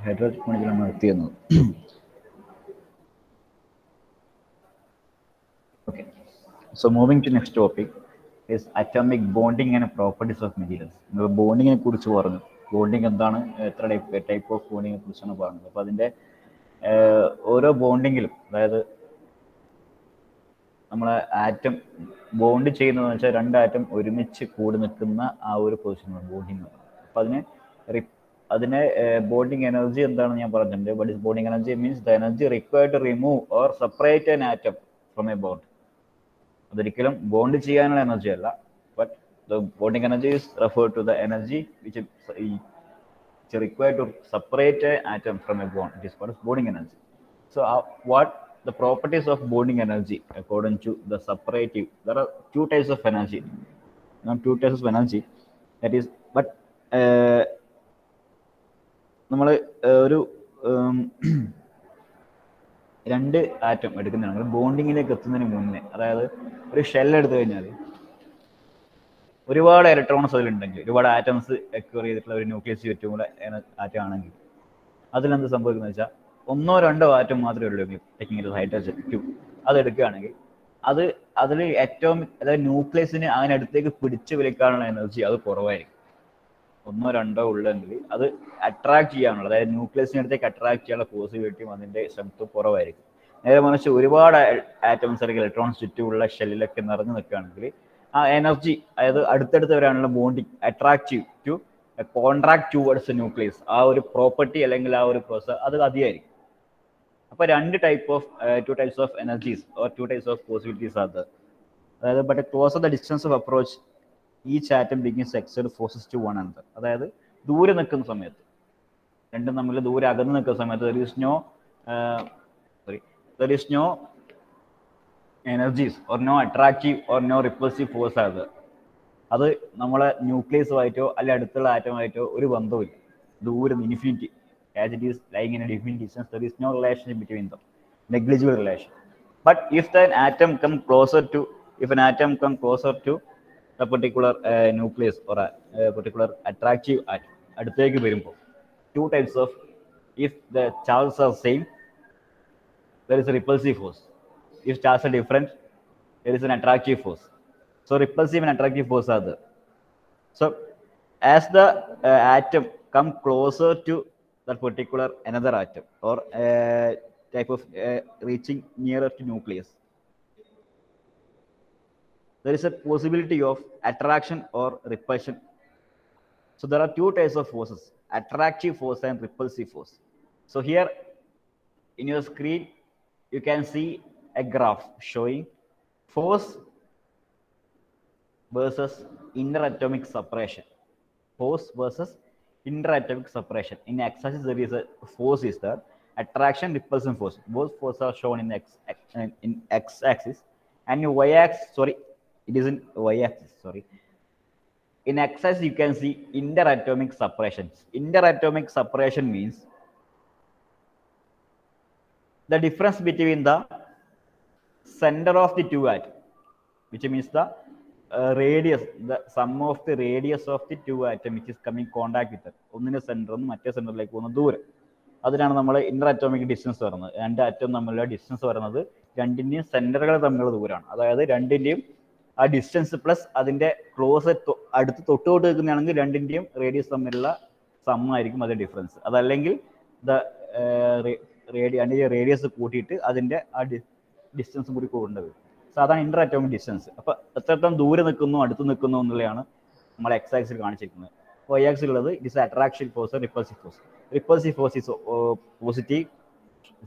Hydrogen ബോണ്ടിങ്ങിലാണ് നിർത്തിയെന്നത്. Okay, so moving to next topic is atomic bonding and properties of materials. ബോണ്ടിങ്ങിനെ കുറിച്ച് പറഞ്ഞു. Bonding എന്താണ്, എത്ര type of ബോണ്ടിങ്ങിനെ കുറിച്ചാണ് പറഞ്ഞത്. അപ്പോൾ അതിൻ്റെ ഓരോ ബോണ്ടിങ്ങിലും, അതായത് നമ്മളെ ആറ്റം ബോണ്ട് ചെയ്യുന്നതെന്ന് വെച്ചാൽ രണ്ട് ആറ്റം ഒരുമിച്ച് കൂടി നിൽക്കുന്ന ആ ഒരു പൊസിഷനാണ് ബോണ്ടിങ്. അപ്പോൾ അതിനെ ബോണ്ടിങ് എനർജി എന്താണെന്ന് ഞാൻ പറഞ്ഞിട്ടുണ്ട്. But is bonding energy means the energy required to remove or separate an atom from a bond. അതൊരിക്കലും ബോണ്ട് ചെയ്യാനുള്ള എനർജി അല്ല, but the bonding energy is referred to the energy which required to separate a atom from a bond. It is called bonding energy. So what the properties of bonding energy according to the separative, there are two types of energy, two types of energy, that is, but നമ്മൾ ഒരു രണ്ട് atom എടുക്കുന്നതാണെങ്കിൽ ബോണ്ടിങ്ങിലേക്ക് എത്തുന്നതിന് മുന്നേ, അതായത് ഒരു shell എടുത്തു കഴിഞ്ഞാൽ ഒരുപാട് ഇലക്ട്രോൺസ് അതിലുണ്ടെങ്കിൽ, ഒരുപാട് ആറ്റംസ് എക്വയർ ചെയ്തിട്ടുള്ള ഒരു ന്യൂക്ലിയസ് ചുറ്റും കൂടെ ആറ്റം ആണെങ്കിൽ അതിലെന്ത് സംഭവിക്കുന്നത് വെച്ചാൽ ഒന്നോ രണ്ടോ ആറ്റം മാത്രമേ ഉള്ളൂ ടേക്കിംഗ് ഹൈഡ്രജൻ ക്യൂബ്. അത് എടുക്കുകയാണെങ്കിൽ അതിൽ ഏറ്റവും, അതായത് ന്യൂക്ലിയസിന് അതിനടുത്തേക്ക് പിടിച്ചു വലിക്കാനുള്ള എനർജി അത് കുറവായിരിക്കും. ഒന്നോ രണ്ടോ ഉള്ളെങ്കിൽ അത് അട്രാക്ട് ചെയ്യാനുള്ള, അതായത് ന്യൂക്ലിയസിനടുത്തേക്ക് അട്രാക്ട് ചെയ്യാനുള്ള പോസിബിലിറ്റിയും അതിൻ്റെ സ്ട്രെങ്ത്തും കുറവായിരിക്കും. നേരെ മറിച്ച് ഒരുപാട് ആറ്റംസ് അല്ലെങ്കിൽ ഇലക്ട്രോൺസ് ചുറ്റുമുള്ള ഷെല്ലിലൊക്കെ നിറഞ്ഞു നിൽക്കുകയാണെങ്കിൽ ആ എനർജി, അതായത് അടുത്തടുത്ത് വരാനുള്ള bonding attractive to contract towards nucleus, ആ ഒരു പ്രോപ്പർട്ടി അല്ലെങ്കിൽ ആ ഒരു പ്രോസസ് അത് അധികമായിരിക്കും. അപ്പോൾ രണ്ട് two types of energies or two types of possibilities ആണ്. അതായത് but closer the distance of approach each atom begins to exert forces to one another. അതായത് ദൂരെ നിൽക്കുന്ന സമയത്ത്, രണ്ടും തമ്മിൽ ദൂരെ അകന്ന് നിൽക്കുന്ന സമയത്ത് there is no energies or no attractive or no repulsive force ആണ്. അത് നമ്മളെ ന്യൂക്ലിയസുമായിട്ടോ അല്ലെ അടുത്തുള്ള ആറ്റമായിട്ടോ ഒരു ബന്ധവുമില്ല. ദൂരം infinity, as it is lying in a different distance, there is no relationship between them, negligible relation. But if an atom come closer to a particular nucleus or a particular attractive atom, അടുത്തേക്ക് വരുമ്പോൾ two types of, if the charges are same, there is a repulsive force. If charges are different, there is an attractive force. So repulsive and attractive force are there. So as the atom come closer to that particular another atom or type of reaching nearer to nucleus, there is a possibility of attraction or repulsion. So there are two types of forces, attractive force and repulsive force. So here in your screen you can see a graph showing force versus interatomic separation. Force versus interatomic separation. In x-axis there is a force is there, attraction, repulsion force. Both forces are shown in x-axis, and in y-axis, sorry, it is in y-axis, sorry. In x-axis you can see interatomic separations. Interatomic separation means the difference between the center of the two atoms, which means the radius, the sum of the radius of the two atoms which is coming contact with it. ഒന്നിന്റെ സെന്ററിൽ നിന്ന് മറ്റേ സെന്ററിലേക്ക് പോകുന്ന ദൂരം, അതിനാണ് നമ്മൾ Inter atomic distance പറയുന്നത്. രണ്ട് ആറ്റം തമ്മിലുള്ള ഡിസ്റ്റൻസ് പറയുന്നത് രണ്ടിന്റെയും സെന്ററുകൾ തമ്മിലുള്ള ദൂരമാണ്. അതായത് രണ്ടിന്റെയും ആ ഡിസ്റ്റൻസ് പ്ലസ് അതിന്റെ ക്ലോസ് അടുത്ത് തൊട്ട് നിൽക്കുന്നതാണെങ്കിൽ രണ്ടിന്റെയും റേഡിയസ് തമ്മിലുള്ള സമ്മായിരിക്കും അതിന്റെ ഡിഫറൻസ്. അതല്ലെങ്കിൽ റേഡിയസ് കൂട്ടിയിട്ട് അതിന്റെ ആ ഡിസ്റ്റൻസ് കൂടി കൂടേണ്ടത്. സാധാരണ ഇന്റർ അറ്റോമിക് ഡിസ്റ്റൻസ്. അപ്പൊ എത്രത്തോളം ദൂരെ നിൽക്കുന്നു അടുത്ത് നിൽക്കുന്നു എന്നുള്ളതാണ് നമ്മൾ എക്സ് ആക്സിൽ കാണിച്ചിരിക്കുന്നത്. വൈ ആക്സിൽ ഉള്ളത് it is attraction force, repulsive force. Repulsive force is positive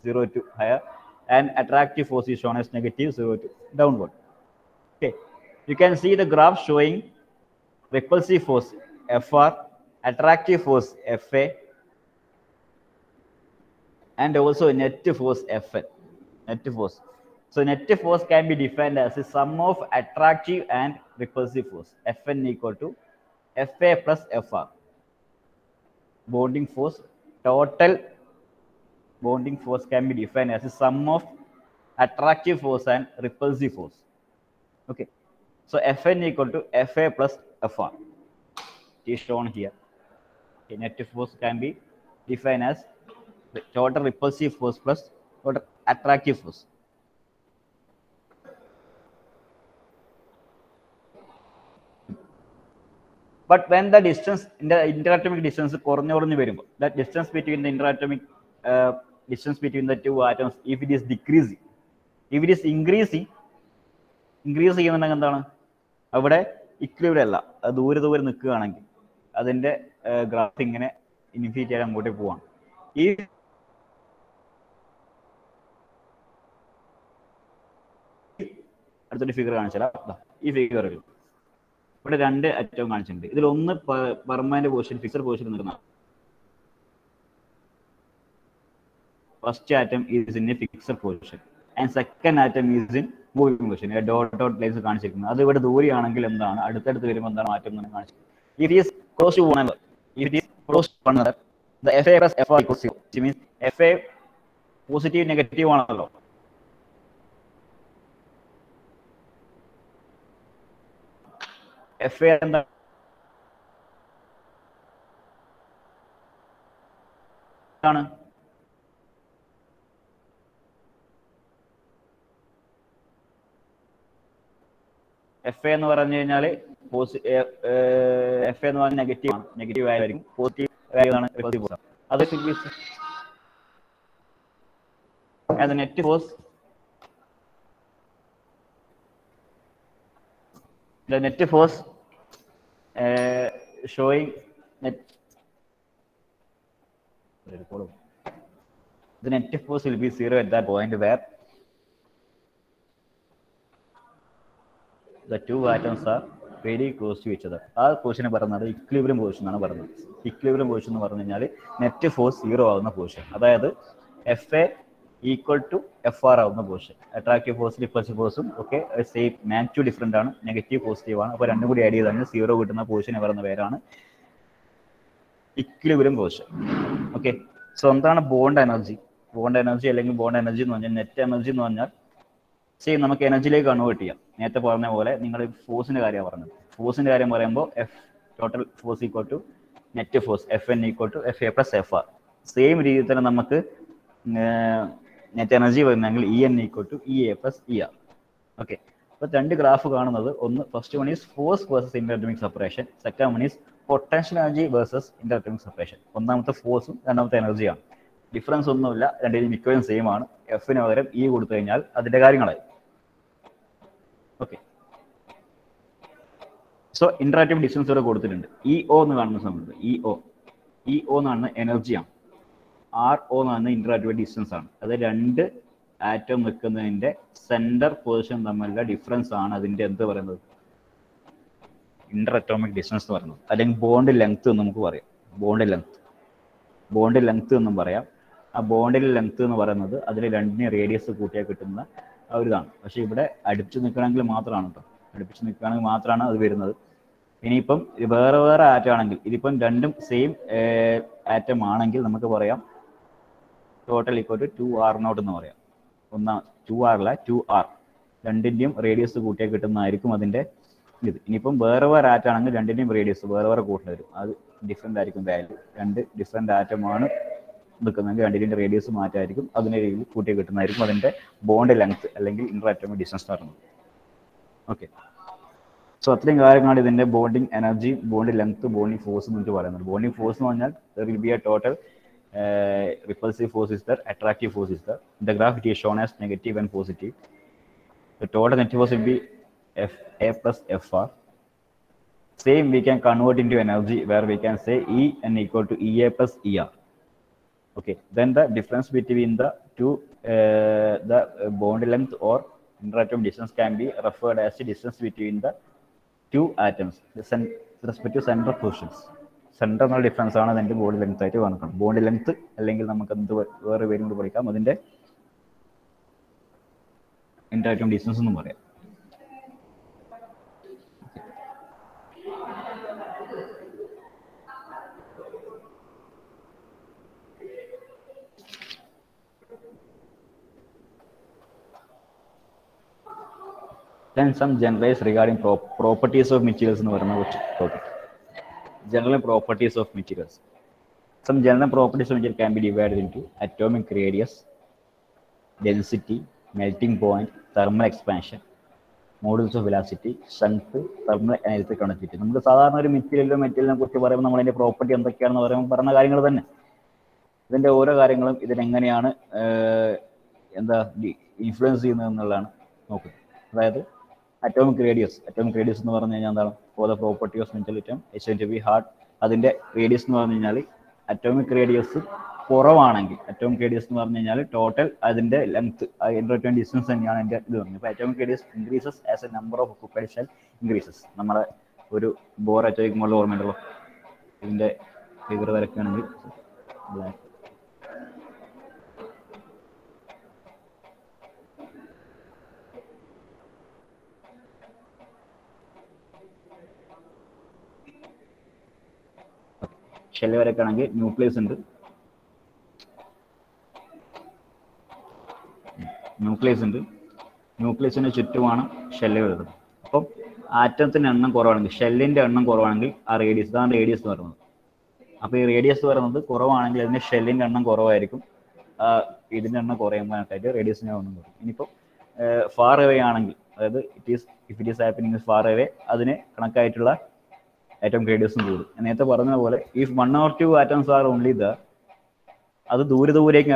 0 to higher, and attractive force is shown as negative 0 to downward. Okay, you can see the graph showing repulsive force Fr, attractive force Fa, and also net force Fn. Net force. So net force can be defined as the sum of attractive and repulsive force. Fn equal to Fa plus Fr. Bonding force, total bonding force can be defined as the sum of attractive force and repulsive force. Okay, so Fn equal to Fa plus Fr. It is shown here. Okay, net force can be defined as total repulsive force plus total attractive force. But when the distance in the interatomic distance കുറഞ്ഞു വരുമ്പോൾ, that distance between the interatomic distance between the two atoms, if it is decreasing, if it is increasing ചെയ്യുന്നുണ്ടെങ്കിൽ എന്താണ് അവിടെ equilibrium അല്ല, അത് ദൂരെ നിൽക്കുകയാണെങ്കിൽ അതിന്റെ ഗ്രാഫ് ഇങ്ങനെ ഇൻഫിനിറ്റി ആയി അങ്ങോട്ടേ പോവാണ്. ഈ അടുത്തൊരു ഫിഗർ കാണിച്ചാൽ ഈ ഫിഗറിൽ ഇവിടെ രണ്ട് അറ്റവും കാണിച്ചിട്ടുണ്ട്. ഇതിൽ ഒന്ന് പെർമനന്റ് പൊസിഷൻ, ഫിക്സഡ് പൊസിഷൻ നിൽക്കുന്ന first atom is in A fixed position and second atom is in moving position. Dot lines കാണിച്ചിരിക്കുന്നത് അത് ഇവിടെ ദൂരെയാണെങ്കിൽ എന്താണ്, അടുത്തടുത്ത് വരുമ്പോൾ എന്താണ് മാറ്റം എന്ന് കാണിച്ചത്. If it is close to one another, the Fa plus Fr equals 0, which means Fa positive negative ആണല്ലോ. Fa എന്താണ്? Fa എന്ന് പറഞ്ഞു കഴിഞ്ഞാൽ Fa എന്ന് പറഞ്ഞാൽ നെഗറ്റീവ് ആണ്, നെഗറ്റീവ് വാല്യൂ ആയിരിക്കും. പോസിറ്റീവ് വാല്യൂ ആണ് പോസിറ്റീവ്. അത് as a net force, the net force showing net, the net force will be 0 at that point where the two atoms are very close to each other. ആ പൊസിഷനെ പറയുന്നത് equilibrium position എന്നാണ് പറയുന്നത്. Equilibrium position എന്ന് പറഞ്ഞു കഴിഞ്ഞാൽ net force 0 ആവുന്ന position, അതായത് Fa equal to Fr ആവുന്ന പൊസിഷൻ. അട്രാക്റ്റീവ് ഫോഴ്സ് റിപ്പൾസീവ് ഫോഴ്സും ഒക്കെ സെയിം, മാഗ്നിറ്റ്യൂഡ് ഡിഫറെന്റ് ആണ്, നെഗറ്റീവ് പോസിറ്റീവ് ആണ്. അപ്പോൾ രണ്ടും കൂടി ആഡ് ചെയ്താണ് 0 കിട്ടുന്ന പൊസിഷനെ പറയുന്ന പേരാണ് ഇക്വിലിബ്രിയം പൊസിഷൻ. ഓക്കെ, സോ എന്താണ് ബോണ്ട് എനർജി? ബോണ്ട് എനർജി അല്ലെങ്കിൽ ബോണ്ട് എനർജി എന്ന് പറഞ്ഞാൽ നെറ്റ് എനർജി എന്ന് പറഞ്ഞാൽ സെയിം നമുക്ക് എനർജിയിലേക്ക് കൺവേർട്ട് ചെയ്യാം. നേരത്തെ പറഞ്ഞ പോലെ നിങ്ങൾ ഫോഴ്സിന്റെ കാര്യമാണ് പറഞ്ഞത്. ഫോഴ്സിന്റെ കാര്യം പറയുമ്പോൾ total force equal to net force Fn equal to Fa plus Fr. Same രീതിയിൽ തന്നെ നമുക്ക് നെറ്റ് എനർജി വരുന്നെങ്കിൽ En equal to Ea plus Er. Okay, അപ്പോൾ രണ്ട് ഗ്രാഫ് കാണുന്നത്, ഒന്ന് first one is force versus interatomic separation, second one is potential energy versus interatomic separation. ഒന്നാമത്തെ ഫോഴ്സും രണ്ടാമത്തെ എനർജിയാണ്. ഡിഫറൻസ് ഒന്നുമില്ല, രണ്ടിനും മിക്കവരും സെയിം ആണ്. എഫിന് പകരം ഇ കൊടുത്തു കഴിഞ്ഞാൽ അതിന്റെ കാര്യങ്ങളായി. ഓക്കെ, സോ ഇന്ററാക്റ്റീവ് ഡിസ്റ്റൻസ് ഇവിടെ കൊടുത്തിട്ടുണ്ട്. ഇഒ എന്ന് കാണുന്ന സമയത്ത് ഇഒ എന്ന് കാണുന്ന എനർജിയാണ്, RO എന്ന് പറയുന്നത് ഇന്ററാക്റ്റീവ് ഡിസ്റ്റൻസ് ആണ്. അത് രണ്ട് ആറ്റം നിൽക്കുന്നതിന്റെ സെന്റർ പൊസിഷൻ തമ്മിലുള്ള ഡിഫറൻസ് ആണ് അതിന്റെ എന്ത് പറയുന്നത്, ഇന്റർ അറ്റോമിക് ഡിസ്റ്റൻസ് എന്ന് പറയുന്നത്. അല്ലെങ്കിൽ ബോണ്ട് ലെങ്ത് എന്ന് നമുക്ക് പറയാം. ബോണ്ട് ലെങ്ത് എന്നും പറയാം. ആ ബോണ്ടിന്റെ ലെങ്ത് എന്ന് പറയുന്നത് അതിൽ രണ്ടിനെ റേഡിയസ് കൂട്ടിയാൽ കിട്ടുന്ന ആ ഒരു ഇതാണ്. പക്ഷെ ഇവിടെ അടുപ്പിച്ച് നിൽക്കണമെങ്കിൽ മാത്രമാണ് കേട്ടോ, അടുപ്പിച്ച് നിൽക്കുകയാണെങ്കിൽ മാത്രമാണ് അത് വരുന്നത്. ഇനിയിപ്പം വേറെ വേറെ ആറ്റം ആണെങ്കിൽ, ഇതിപ്പം രണ്ടും സെയിം ആറ്റം ആണെങ്കിൽ നമുക്ക് പറയാം ടോട്ടൽ ഈക്വൽ ടു 2r0 എന്ന് പറയാം. 2r അല്ല 2r, രണ്ടിന്റെയും റേഡിയസ് കൂട്ടിയാൽ കിട്ടുന്നതായിരിക്കും അതിന്റെ ഇത്. ഇനിയിപ്പം വേറെ വേറെ ആറ്റം ആണെങ്കിൽ രണ്ടിന്റെയും റേഡിയസ് വേറെ വേറെ കൂട്ടേണ്ടി വരും, അത് ഡിഫറെന്റ് ആയിരിക്കും വാല്യൂ. രണ്ട് ഡിഫറെന്റ് ആറ്റമാണ് നിൽക്കുന്നതെങ്കിൽ രണ്ടിന്റെ റേഡിയസ് മാറ്റമായിരിക്കും, അതിന്റെ രീതിയിൽ കൂട്ടിയാൽ കിട്ടുന്നതായിരിക്കും അതിന്റെ ബോണ്ട് ലെങ്ത് അല്ലെങ്കിൽ ഇന്റർ അറ്റോമിക് ഡിസ്റ്റൻസ് എന്ന് പറയുന്നത്. ഓക്കെ, സോ അത്രയും കാര്യങ്ങളാണ് ഇതിന്റെ bonding energy, bond length, bonding force എന്ന് പറയുന്നത്. ബോണ്ടിങ് ഫോഴ്സ് എന്ന് പറഞ്ഞാൽ there will be a total repulsive force is there, attractive force is there. In the graph it is shown as negative and positive. The total net force will be Fa plus Fr. Same we can convert into energy where we can say En equal to Ea plus Er. Okay, then the difference between the two the bond length or interatomic distance can be referred as the distance between the two atoms with respect to center positions. Centre എന്നുള്ള difference ആണ് അതിന്റെ bond length ആയിട്ട് കാണിക്കണം. Bond length അല്ലെങ്കിൽ നമുക്ക് എന്ത് വേറെ പേരും കൂടി പഠിക്കാം, അതിന്റെ ഇന്ററാക്റ്റീവ് ഡിസ്റ്റൻസ് എന്നും പറയാം. Then some generalized regarding properties of materials എന്ന് പറയുന്ന topic. General properties of materials. Some general properties of material can be divided into atomic radius, density, melting point, thermal expansion, modulus of velocity, strength, thermal and electric conductivity. നമുക്ക് സാധാരണ ഒരു മെറ്റീരിയലിനെ കുറിച്ച് പറയുമ്പോൾ നമ്മൾ അതിന്റെ പ്രോപ്പർട്ടി എന്തൊക്കെയാണെന്ന് പറയുമ്പോൾ പറഞ്ഞ കാര്യങ്ങൾ തന്നെ. ഇതിന്റെ ഓരോ കാര്യങ്ങളും ഇതിനെങ്ങനെയാണ് ഇൻഫ്ലുവൻസ് ചെയ്യുന്നത് എന്നുള്ളതാണ് നോക്കുന്നത്. അതായത് അറ്റോമിക് റേഡിയസ് എന്ന് പറഞ്ഞു കഴിഞ്ഞാൽ എന്താണ്? For the property of metal atom it's going to be hard. അതിന്റെ റേഡിയസ് എന്ന് പറഞ്ഞു കഴിഞ്ഞാൽ അറ്റോമിക് റേഡിയസ് കുറവാണെങ്കിൽ, അറ്റോമിക് റേഡിയസ് എന്ന് പറഞ്ഞു കഴിഞ്ഞാൽ ടോട്ടൽ അതിന്റെ ലെങ്ത്, ഇന്റർട്വൻ ഡിസ്റ്റൻസ് തന്നെയാണ് എൻ്റെ ഇത് പറഞ്ഞത്. അപ്പോൾ atomic radius increases as A number of occupied shell increases. നമ്മുടെ ഒരു ബോർ അറ്റോമിക് മോഡൽ ഓർമ്മയുണ്ടല്ലോ, ഇതിന്റെ ഫിഗർ വരയ്ക്കുകയാണെങ്കിൽ ഷെല്ല് വരയ്ക്കുകയാണെങ്കിൽ ന്യൂക്ലിയസ് ഉണ്ട്, ന്യൂക്ലിയസിന് ചുറ്റുമാണ് ഷെല്ല് വരുന്നത്. അപ്പം ആറ്റത്തിന്റെ എണ്ണം കുറവാണെങ്കിൽ, ഷെല്ലിന്റെ എണ്ണം കുറവാണെങ്കിൽ ആ റേഡിയസ്, ഇതാണ് റേഡിയസ് എന്ന് പറയുന്നത്. അപ്പോൾ ഈ റേഡിയസ് പറയുന്നത് കുറവാണെങ്കിൽ അതിന്റെ ഷെല്ലിന്റെ എണ്ണം കുറവായിരിക്കും, ഇതിന്റെ എണ്ണം കുറയുമ്പോഴായിട്ട് റേഡിയസിന്റെ എണ്ണം കുറയും. ഇനിയിപ്പോൾ ഫാർ അവേ ആണെങ്കിൽ, അതായത് if it is happening far away, അതിന് കണക്കായിട്ടുള്ള atom radius കൂടും. നേരത്തെ പറഞ്ഞ പോലെ if 1 or 2 atoms are only there, അത് ദൂരേക്ക്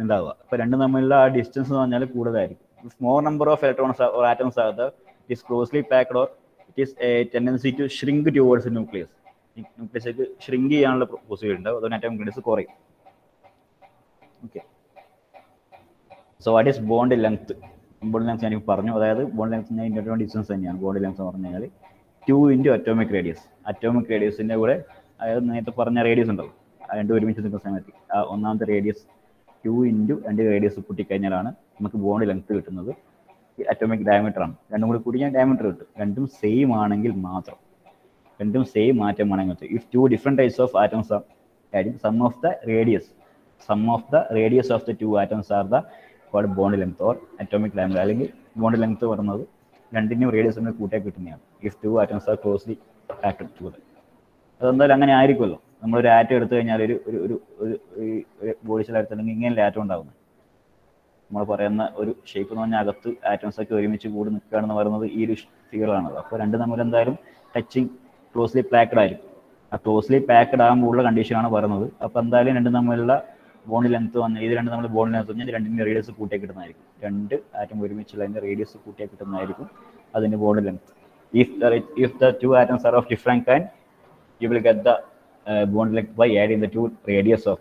ഉണ്ടാവുക. അപ്പോൾ രണ്ടും തമ്മിലുള്ള ആ ഡിസ്റ്റൻസ് എന്ന് പറഞ്ഞാൽ കൂടുതലായിരിക്കും. Small number of electrons or atoms are there, it is closely packed or it is a tendency to shrink towards the nucleus. ന്യൂക്ലിയസിലേക്ക് ഷ്രിങ്ക് ചെയ്യാനുള്ള പോസിബിലിറ്റി ഉണ്ടാവും, അതുകൊണ്ട് atom radius കുറയും. Okay, so what is bond length? Bond length ഞാൻ പറഞ്ഞു, അതായത് bond length in between distance തന്നെയാണ് bond length എന്ന് പറഞ്ഞു കഴിഞ്ഞാൽ 2 into atomic radius. അറ്റോമിക് റേഡിയസിന്റെ കൂടെ, അതായത് നേരത്തെ പറഞ്ഞ റേഡിയസ് ഉണ്ടല്ലോ, രണ്ടും ഒരുമിച്ച് നിൽക്കുന്ന സമയത്ത് ആ ഒന്നാമത്തെ റേഡിയസ് 2 into 2 റേഡിയസ് കൂട്ടിക്കഴിഞ്ഞാലാണ് നമുക്ക് ബോണ്ട് ലെങ്ത് കിട്ടുന്നത്. അറ്റോമിക് ഡയമീറ്റർ ആണ്, രണ്ടും കൂടി കൂടിയാൽ ഡയമീറ്റർ കിട്ടും. രണ്ടും സെയിം ആണെങ്കിൽ മാത്രം, രണ്ടും സെയിം മാറ്റമാണെങ്കിൽ മാത്രം. If 2 different types of atoms are adding, sum of the radius of the 2 atoms are the called bond length or atomic diameter. അല്ലെങ്കിൽ ബോണ്ട് ലെങ്ത് പറയുന്നത് രണ്ടിനും റേഡിയസ് നമ്മൾ കൂട്ടിയാൽ കിട്ടുന്നതാണ്. If 2 atoms are closely packed together. അതെന്തായാലും അങ്ങനെ ആയിരിക്കുമല്ലോ. നമ്മളൊരു ആറ്റം എടുത്തു കഴിഞ്ഞാൽ ഒരു ബോഡി ഷെൽ എടുത്തിട്ടുണ്ടെങ്കിൽ ഇങ്ങനെ ആറ്റം ഉണ്ടാകുന്നത്. നമ്മൾ പറയുന്ന ഒരു ഷേപ്പ് എന്ന് പറഞ്ഞാൽ അകത്ത് ആറ്റംസ് ഒക്കെ ഒരുമിച്ച് കൂടി നിൽക്കുകയാണെന്ന് പറയുന്നത് ഈ ഒരു ഫിഗറാണത്. അപ്പോൾ രണ്ടും തമ്മിൽ എന്തായാലും ടച്ചിങ് ക്ലോസ്ലി പാക്ഡ് ആയിരിക്കും. ആ ക്ലോസ്ലി പാക്ഡ് ആകുമ്പോഴുള്ള കണ്ടീഷനാണ് പറയുന്നത്. അപ്പോൾ എന്തായാലും രണ്ടും തമ്മിലുള്ള ബോണ്ട് ലെങ്ത് വന്നാൽ, ഇത് രണ്ടും തമ്മിൽ ബോണ്ട് ലെങ്ത് പറഞ്ഞാൽ രണ്ടിൻ്റെ റേഡിയസ് കൂട്ടിയാൽ കിട്ടുന്നതായിരിക്കും. രണ്ട് ആറ്റം ഒരുമിച്ചുള്ള അതിൻ്റെ റേഡിയസ് കൂട്ടിയാൽ കിട്ടുന്നതായിരിക്കും അതിൻ്റെ bond length. If the 2 atoms are of different kind, you will get the bond length by adding the 2 radius of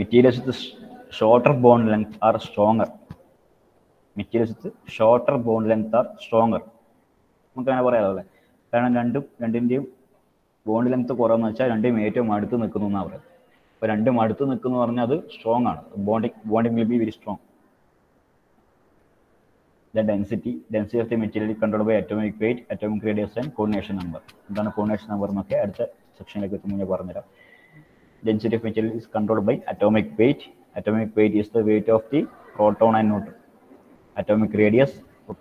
materials with shorter bond length are stronger. Materials with shorter bond length are stronger. നമുക്ക് അങ്ങനെ പറയാമല്ലേ, കാരണം രണ്ടിൻ്റെയും bond length കുറവെന്ന് വെച്ചാൽ രണ്ടും ഏറ്റവും അടുത്ത് നിൽക്കുന്നു എന്നാണ് പറയുന്നത്. അപ്പോൾ രണ്ടും അടുത്ത് നിൽക്കുന്നു പറഞ്ഞാൽ അത് സ്ട്രോങ് ആണ്. Bonding will be very strong. The density of the material is controlled by atomic weight, atomic radius and coordination number. എന്താണ് കോർഡിനേഷൻ നമ്പർ എന്നൊക്കെ അടുത്ത സെക്ഷനിലേക്ക് എത്തുമ്പോൾ ഞാൻ പറഞ്ഞുതരാം. Density of material is controlled by atomic weight. Atomic weight is the weight of the proton and neutron. Atomic radius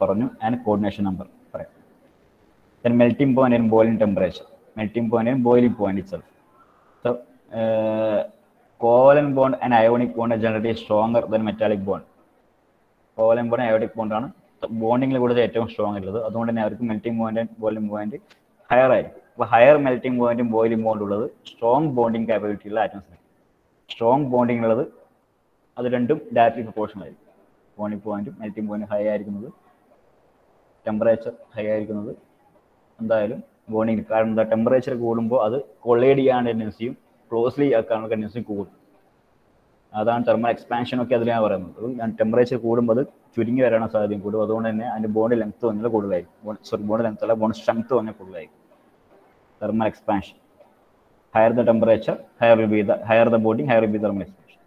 പറഞ്ഞു, and coordination number പറയാം. Then melting point and boiling temperature. Melting point and boiling point itself. So covalent bond and ionic bond are generally stronger than metallic bond. Covalent bond ionic ബോണ്ടാണ് ബോണ്ടിങ്ങിൽ കൂടുതൽ ഏറ്റവും strong ആയിട്ടുള്ളത്. അതുകൊണ്ട് തന്നെ അവർക്ക് melting point and boiling point higher ആയിരിക്കും. അപ്പോൾ ഹയർ മെൽറ്റിംഗ് പോയിന്റും ബോയിലിംഗ് പോയിന്റ് ഉള്ളത് സ്ട്രോങ് ബോണ്ടിങ് കാപ്പബിലിറ്റി ഉള്ള ആറ്റംസിന്. സ്ട്രോങ് ബോണ്ടിങ് ഉള്ളത് അത് രണ്ടും ഡയറക്ട്ലി പ്രൊപ്പോർഷണൽ ആയിരിക്കും. ബോയിലിംഗ് പോയിന്റും മെൽറ്റിംഗ് പോയിന്റും ഹൈ ആയിരിക്കുന്നത്, ടെമ്പറേച്ചർ ഹൈ ആയിരിക്കുന്നത് എന്തായാലും ബോണ്ടിങ്. കാരണം എന്താ, ടെമ്പറേച്ചർ കൂടുമ്പോൾ അത് കൊളൈഡ് ചെയ്യാൻ ടെൻഡൻസിയും ക്ലോസ്ലി ആക്കാനുള്ള ടെൻഡൻസിയും കൂടും. അതാണ് തെർമൽ എക്സ്പാൻഷൻ ഒക്കെ അതിലാണ് പറയുന്നത്. ടെമ്പറേച്ചർ കൂടുമ്പോൾ അത് ചുരുങ്ങി വരാനുള്ള സാധ്യതയും കൂടും. അതുകൊണ്ട് തന്നെ അതിൻ്റെ ബോണ്ട് ലെങ്ത് വന്നാൽ കൂടുതലായിരിക്കും. ബോണ്ട് ലെങ്ത് അല്ല, ബോണ്ട് സ്ട്രെങ്ത് വന്നാൽ കൂടുതലായിരിക്കും. Thermal expansion, higher the temperature higher the bonding, higher B thermal expansion.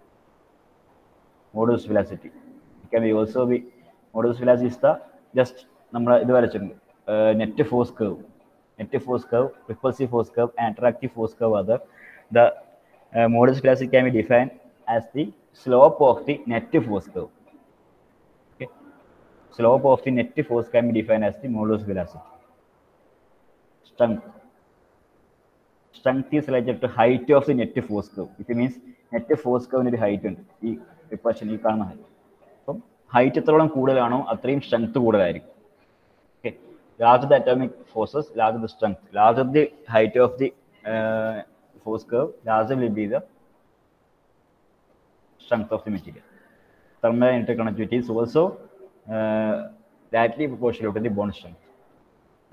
Modulus velocity can be also be, modulus velocity is the just നമ്മൾ ഇത് വരച്ചിട്ടുണ്ട്, net force curve, repulsive force curve and attractive force curve are there. The modulus velocity can be defined as the slope of the net force curve. Okay, slope of the net force can be defined as the modulus velocity. Strength, strength is related to height of the net force curve. It means net force കർവിന് ഒരു height ഉണ്ട്, ഈ repulsion ഈ കാണുന്ന height. അപ്പം height എത്രത്തോളം കൂടുതലാണോ അത്രയും സ്ട്രെങ്ത് കൂടുതലായിരിക്കും. Okay, larger the atomic forces, larger the strength. Larger the height of the force curve, larger will be the strength of the material. Thermal interconductivity is also directly proportional to the bond strength.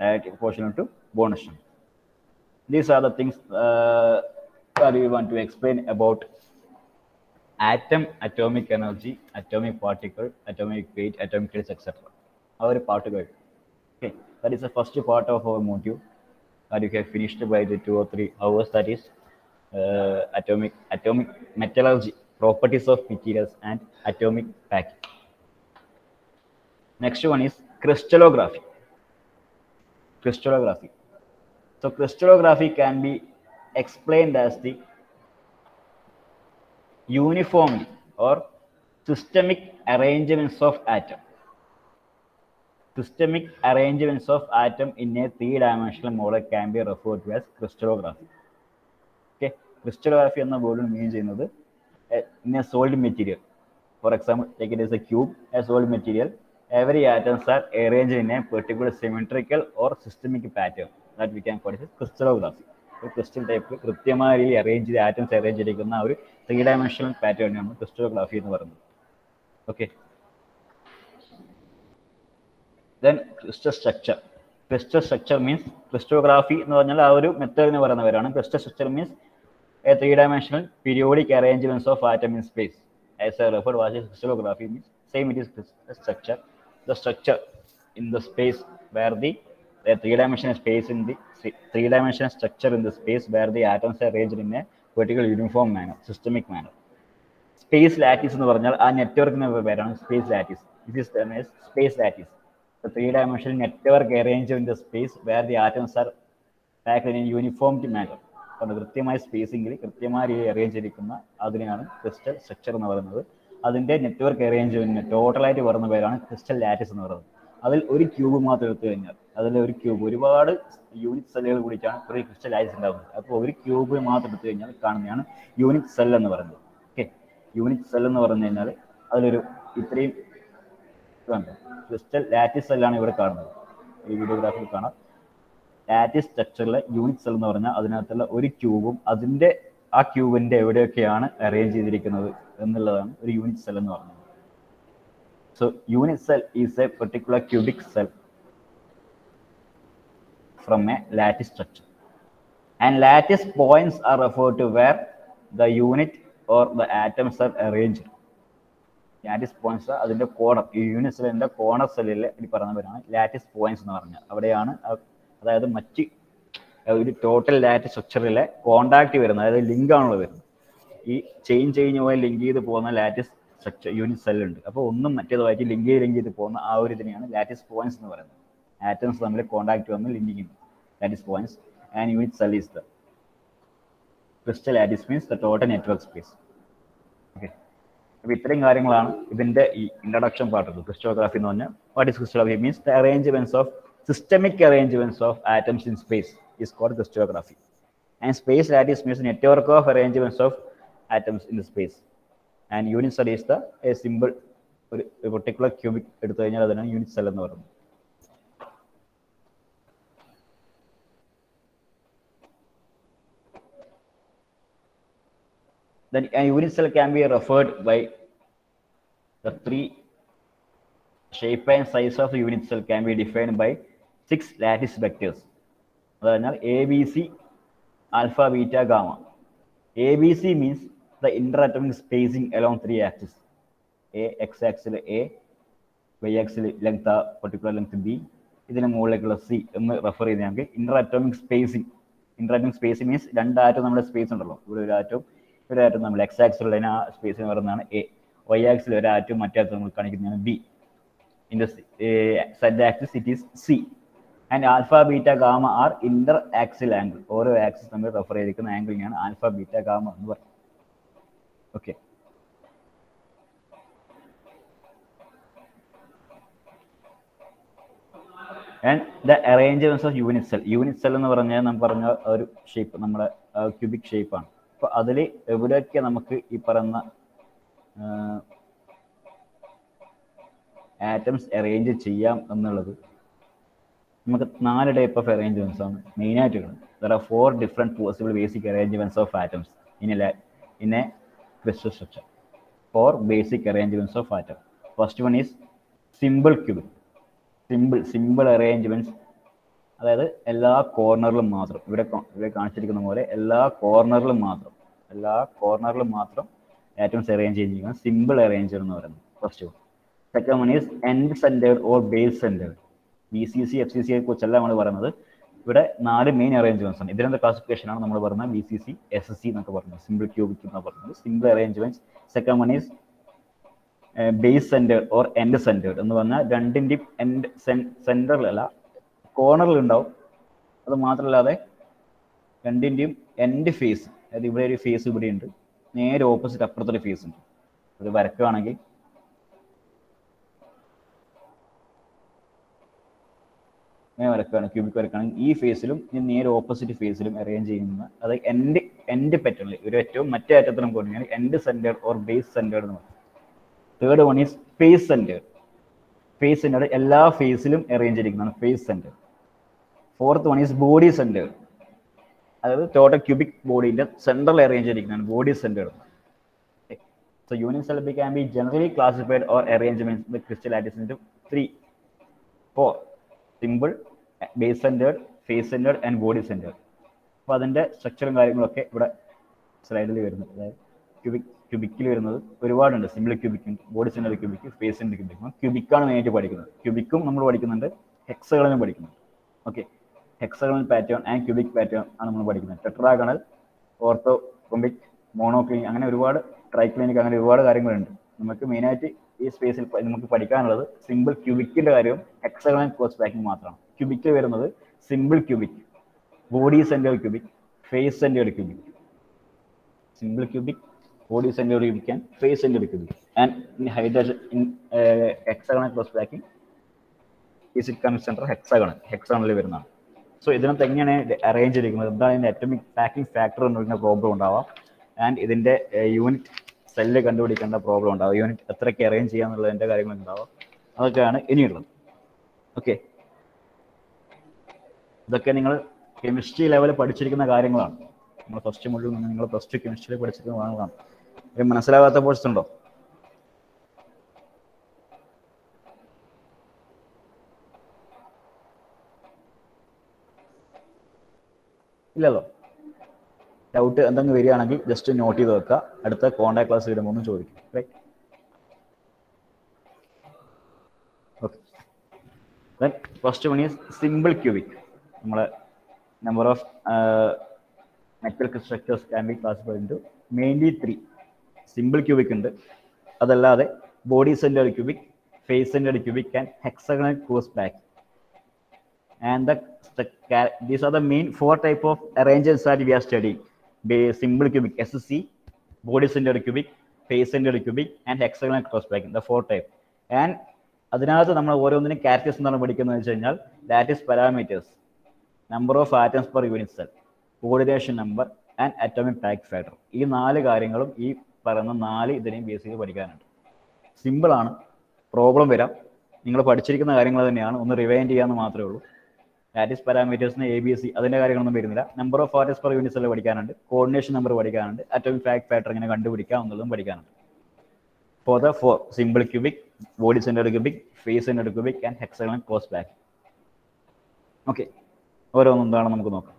Directly proportional to bond strength. These are the things that we want to explain about atom, atomic energy, atomic particle, atomic weight, atomic charge, etc. Our particle. Okay, that is the first part of our module that you have finished by the 2 or 3 hours. That is atomic metallurgy, properties of materials, and atomic packing. Next one is crystallography. Crystallography. So crystallography can be explained as the uniform or systemic arrangements of atom. Systemic arrangements of atom in a 3-dimensional model can be referred to as crystallography. Okay, crystallography എന്ന word മീൻ ചെയ്യുന്നത് in a solid material. For example, take it as a cube, a solid material. Every atoms are arranged in a particular symmetrical or systemic pattern that we can call it as crystallography. ഒരു crystal type കൃത്യമായി arrange ചെയ്ത് atoms arrange ചെയ്തിരിക്കുന്ന ഒരു 3-dimensional പാറ്റേണിനാണ് crystallography എന്ന് പറയുന്നത്. Okay, then crystal structure. Crystal structure means crystallography എന്ന് പറഞ്ഞാൽ ആ ഒരു മെത്തേഡിന് പറയുന്നവരാണ്. Crystal structure means a 3-dimensional periodic arrangements of atom in space. As I referred, what is crystallography means? Same, it is structure. The structure in the space where the 3-dimensional space in the 3-dimensional structure in the space where the atoms are arranged in a particular uniform manner, systemic manner. Space lattice എന്ന് പറഞ്ഞാൽ ആ നെറ്റ്വർക്കിന് പേരാണ് space lattice. This is termed as space lattice. The 3-dimensional network arranged in the space where the atoms are packed in a uniform manner. കൃത്യമായ സ്പേസിംഗിൽ കൃത്യമായ രീതിയിൽ arrange ചെയ്തിരിക്കുന്ന അതിനെയാണ് ക്രിസ്റ്റൽ സ്ട്രക്ചർ എന്ന് പറയുന്നത്. അതിൻ്റെ നെറ്റ്വർക്ക് അറേഞ്ച്മെന്റിന് ടോട്ടലായിട്ട് പറയുന്ന പേരാണ് ക്രിസ്റ്റൽ ലാറ്റിസ് എന്ന് പറയുന്നത്. അതിൽ ഒരു ക്യൂബ് മാത്രം എടുത്തു കഴിഞ്ഞാൽ അതിൽ ഒരു ക്യൂബ് ഒരുപാട് യൂണിറ്റ് സെല്ലുകൾ കൂടിയിട്ടാണ് ഒരു ക്രിസ്റ്റൽ ലാറ്റിസ് ഉണ്ടാകുന്നത്. അപ്പോൾ ഒരു ക്യൂബ് മാത്രം എടുത്തു കഴിഞ്ഞാൽ കാണുന്നതാണ് യൂണിറ്റ് സെൽ എന്ന് പറയുന്നത്. ഓക്കെ, യൂണിറ്റ് സെൽ എന്ന് പറഞ്ഞു കഴിഞ്ഞാൽ അതിലൊരു ഇത്രയും ക്രിസ്റ്റൽ ലാറ്റിസ് സെല്ലാണ് ഇവിടെ കാണുന്നത്. ഈ വീഡിയോഗ്രാഫിൽ കാണാം. ലാറ്റിസ് സ്ട്രക്ചറിലെ യൂണിറ്റ് സെൽ എന്ന് പറഞ്ഞാൽ അതിനകത്തുള്ള ഒരു ക്യൂബും അതിൻ്റെ ആ ക്യൂബിൻ്റെ എവിടെയൊക്കെയാണ് അറേഞ്ച് ചെയ്തിരിക്കുന്നത് എന്നുള്ളതാണ് ഒരു യൂണിറ്റ് സെൽ എന്ന് പറയുന്നത്. So unit cell is a particular cubic cell from a lattice structure, and lattice points are referred to where the unit or the atoms are arranged. Lattice points are അതിന്റെ corner, ഈ unit സെല്ലിന്റെ corner സെല്ലിൽ ഈ പറയുന്നവരാണ് lattice points എന്ന് പറഞ്ഞാൽ. അവിടെയാണ് അതായത് മറ്റ് ഒരു ടോട്ടൽ ലാറ്റിസ് സ്ട്രക്ചറിലെ കോണ്ടാക്ട് വരുന്നത്, അതായത് ലിങ്ക് ആണല്ലോ വരുന്നത്. ഈ ചെയിൻ പോയി ലിങ്ക് ചെയ്ത് പോകുന്ന ലാറ്റിസ് സ്ട്രക്ചർ യൂണിറ്റ് സെൽ ഉണ്ട്. അപ്പോൾ ഒന്നും മറ്റേതുമായിട്ട് ലിങ്ക് ചെയ്ത് പോകുന്ന ആ ഒരു ഇതിനെയാണ് ലാറ്റിസ് പോയിന്റ്സ് എന്ന് പറയുന്നത്. ആറ്റംസ് തമ്മിൽ കോണ്ടാക്ട് വന്ന് ലിങ്ക് ചെയ്യുന്നു, lattice points. And unit cell is the crystal lattice means the total network space. Okay, അപ്പോൾ ഇത്രയും കാര്യങ്ങളാണ് ഇതിന്റെ ഈ ഇൻട്രൊഡക്ഷൻ പാർട്ട്. ക്രിസ്റ്റലോഗ്രാഫി എന്ന് പറഞ്ഞാൽ what is crystallography means the arrangements of systemic arrangements of atoms in space is called crystallography. And space lattice means network of arrangements of atoms in the space. And unit cell is the a symbol, a particular cubic എടുത്തു കഴിഞ്ഞാൽ അതിനാണ് unit cell എന്ന് പറയുന്നത്. Then a unit cell can be referred by the 3 shape and size of the unit cell can be defined by 6 lattice vectors. അതായത് ABC, alpha, beta, gamma. ABC means the interatomic spacing along 3 axes. X axis A, Y axis length particular length B, ഇതിന് മുകളിലേക്കുള്ള C എന്ന് refer ചെയ്ത് നമുക്ക് ഇന്റർഅറ്റോമിക് spacing. ഇന്റർഅറ്റോമിക് spacing means രണ്ട് atom നമ്മുടെ space ഉണ്ടല്ലോ, ഇവിടെ ഒരു ആറ്റം നമ്മൾ എക്സ് ആക്സിലുള്ള ആ സ്പേസ് എന്ന് പറയുന്നതാണ് A. Y ആക്സിൽ ഒരു ആറ്റം മറ്റേ ആറ്റം നമ്മൾ കാണിക്കുന്നതാണ് B. In the z axis it is C. And alpha, beta, gamma are interaxial angle. ഓരോ ആക്സിസ് നമ്മൾ റെഫർ ചെയ്തിരിക്കുന്ന ആംഗിളിനെയാണ് ആൽഫ, ബീറ്റ, ഗാമ എന്ന് പറയുന്നത്. Okay, and the arrangements of unit cell എന്ന് പറഞ്ഞാൽ നമ്മൾ പറഞ്ഞ ഒരു ഷേപ്പ് നമ്മുടെ ക്യൂബിക് ഷേപ്പാണ്. അപ്പോൾ അതിൽ എവിടെയൊക്കെ നമുക്ക് ഈ പറയുന്ന ആറ്റംസ് അറേഞ്ച് ചെയ്യാം എന്നുള്ളത് നമുക്ക് 4 ടൈപ്പ് ഓഫ് അറേഞ്ച്മെന്റ്സ് ആണ് മെയിനായിട്ട് ഉള്ളത്. There are 4 different possible basic arrangements of atoms in A crystal structure. 4 basic arrangements of atom. First one is simple cubic. Simple arrangements, അതായത് എല്ലാ കോർണറിലും മാത്രം, ഇവിടെ കാണിച്ചിരിക്കുന്ന പോലെ എല്ലാ കോർണറിലും മാത്രം ആറ്റംസ് അറേഞ്ച് ചെയ്തിരിക്കുന്നത് സിമ്പിൾ അറേഞ്ച്മെന്റ് എന്ന് പറയുന്നത് first one. Second one is end centred or base centred. BCC FCC കുറിച്ചല്ല നമ്മൾ പറയുന്നത്. ഇവിടെ 4 മെയിൻ അറേഞ്ച്മെന്റ്സ് ആണ്. ഇതിന്റെ ക്ലാസിഫിക്കേഷൻ ആണ് നമ്മൾ പറയുന്നത് BCC SC എന്നൊക്കെ പറയുന്നത്, സിമ്പിൾ ക്യൂബിക് എന്ന് പറയുന്നത് simple arrangements. Second one is base centred or end centred എന്ന് പറഞ്ഞാൽ രണ്ടിന്റെയും എൻഡ് സെന്ററിലല്ല, കോർണറിൽ ഉണ്ടാവും. അത് മാത്രമല്ലാതെ രണ്ടിന്റെയും എൻഡ് ഫേസ്, അതായത് ഇവിടെ ഒരു ഫേസ് ഇവിടെ ഉണ്ട്, നേരെ ഓപ്പോസിറ്റ് അപ്പുറത്തൊരു ഫേസ് ഉണ്ട്. അത് വരക്കുകയാണെങ്കിൽ ക്യൂബിക് വരക്കുകയാണെങ്കിൽ ഈ ഫേസിലും നേരെ ഓപ്പോസിറ്റ് ഫേസിലും അറേഞ്ച് ചെയ്യുന്ന, അത് എൻഡ് പെറ്റലിൽ ഒരു ഏറ്റവും മറ്റേ അറ്റത്തിനും കൊടുക്കുകയാണ് end centred or base centred എന്ന് പറയുന്നത്. Third one is face centred. Face centred എല്ലാ ഫേസിലും അറേഞ്ച് ചെയ്തിരിക്കുന്നതാണ് face centred. Fourth one is body centred, അതായത് ടോട്ടൽ ക്യൂബിക് ബോഡിന്റെ സെൻട്രൽ അറേഞ്ച് ചെയ്തിരിക്കുന്നതാണ് body centred. So unit cell can be generally classified or arrangements with crystal lattice into 4: simple, base centered, face centered and body centered. അപ്പോൾ അതിന്റെ സ്ട്രക്ചറും കാര്യങ്ങളൊക്കെ ഇവിടെ സ്ലൈഡിൽ വരുന്നത്. അതായത് ക്യൂബിക്കിൽ വരുന്നത് ഒരുപാടുണ്ട്. സിമ്പിൾ ക്യൂബിക് ഉണ്ട്, body centred cubic, face centred cubic. ക്യൂബിക്കാണ് മെയിനായിട്ട് പഠിക്കുന്നത്. ക്യൂബിക്കും നമ്മൾ പഠിക്കുന്നുണ്ട്, ഹെക്സഗണലും പഠിക്കുന്നുണ്ട്. Okay, hexagonal pattern and cubic pattern ആണ് നമ്മൾ പഠിക്കുന്നത്. ടെട്രാഗണൽ, ഓർത്തോറോംബിക്, മോണോക്ലിനിക്, അങ്ങനെ ഒരുപാട് ട്രൈക്ലിനിക്, അങ്ങനെ ഒരുപാട് കാര്യങ്ങളുണ്ട്. നമുക്ക് മെയിനായിട്ട് ഈ സ്പേസിൽ നമുക്ക് പഠിക്കാനുള്ളത് സിമ്പിൾ ക്യൂബിക്കിന്റെ കാര്യവും ഹെക്സഗണൽ ക്രോസ് പാക്കിംഗ് മാത്രമാണ്. ക്യൂബിക്കിൽ വരുന്നത് simple cubic, body centred cubic, face centred cubic. Simple cubic, body centered cubic and face centered cubic. And in hexagonal cross packing is it comes center hexagonal വരുന്നതാണ്. So ഇതിനകത്ത് എങ്ങനെയാണ് arrange ചെയ്തിരിക്കുന്നത്, എന്താണ് ഇതിന്റെ atomic packing factor എന്ന് പറയുന്ന problem ഉണ്ടാവാം. And ഇതിന്റെ യൂണിറ്റ് സെല്ല് കണ്ടുപിടിക്കേണ്ട പ്രോബ്ലം ഉണ്ടാവും. യൂണിറ്റ് എത്രയ്ക്ക് അറേഞ്ച് ചെയ്യാന്നുള്ളതിന്റെ കാര്യങ്ങൾ ഉണ്ടാവാം. അതൊക്കെയാണ് ഇനിയുള്ളത്. ഓക്കെ, ഇതൊക്കെ നിങ്ങൾ കെമിസ്ട്രി ലെവലിൽ പഠിച്ചിരിക്കുന്ന കാര്യങ്ങളാണ്. നമ്മൾ ഫസ്റ്റ് മൊഡ്യൂളിൽ നിന്ന് നിങ്ങൾ പ്ലസ് ടു കെമിസ്ട്രിയിൽ പഠിച്ചിരിക്കുന്ന ഭാഗങ്ങളാണ്. മനസ്സിലാകാത്ത പോർഷൻ ഉണ്ടോ? ഇല്ലല്ലോ. ഡൗട്ട് എന്തെങ്കിലും വരികയാണെങ്കിൽ ജസ്റ്റ് നോട്ട് ചെയ്ത് വെക്കുക. അടുത്ത കോണ്ടാക്ട് ക്ലാസ് വരുമ്പോൾ ഒന്ന് ചോദിക്കും. Right, okay. Then first one is simple cubic. നമ്മളെ number of metal structures can be classified into mainly 3. Simple cubic ഉണ്ട്, അതല്ലാതെ body centred cubic, face centred cubic and hexagonal close pack. And these are the main 4 type of arrangements that we are studying. Simple cubic SC, body centered cubic, face centered cubic and hexagonal cross packing, the 4 type. And അതിനകത്ത് നമ്മൾ ഓരോന്നിനും characters എന്താണ് പഠിക്കുന്നത് വെച്ച് കഴിഞ്ഞാൽ lattice parameters, number of atoms per unit cell, coordination number and atomic pack factor. ഈ 4 കാര്യങ്ങളും ഈ പറയുന്ന 4 ഇതിനെയും ബേസ് ചെയ്ത് പഠിക്കാനുണ്ട്. സിമ്പിളാണ്, പ്രോബ്ലം വരാം. നിങ്ങൾ പഠിച്ചിരിക്കുന്ന കാര്യങ്ങൾ തന്നെയാണ്, ഒന്ന് റിവൈൻഡ് ചെയ്യാമെന്ന് മാത്രമേ ഉള്ളൂ. ലാറ്റിസ് പാരാമീറ്റേഴ്സിന് ABC അതിന്റെ കാര്യങ്ങളൊന്നും വരുന്നില്ല. Number of atoms per unit cell പഠിക്കാനുണ്ട്, കോർഡിനേഷൻ നമ്പർ പഠിക്കാനുണ്ട്, അറ്റോമിക് പാക്ക് ഫാക്ടർ ഇങ്ങനെ കണ്ടുപിടിക്കാം എന്നുള്ളതും പഠിക്കാനുണ്ട്. For the 4 simple cubic, body centered cubic, face centered cubic and hexagonal cross pack. Okay, ഓരോന്നും എന്താണ് നമുക്ക് നോക്കാം.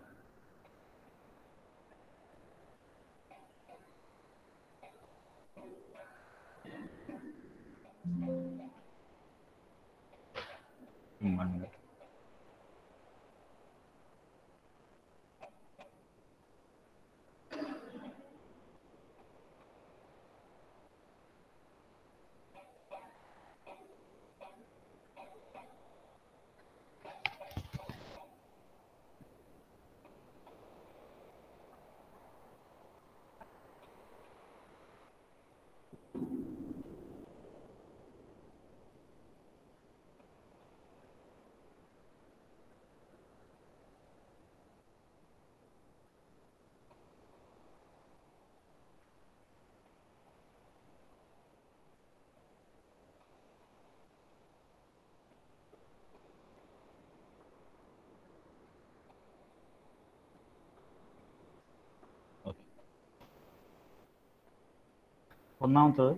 ഒന്നാമത്തത്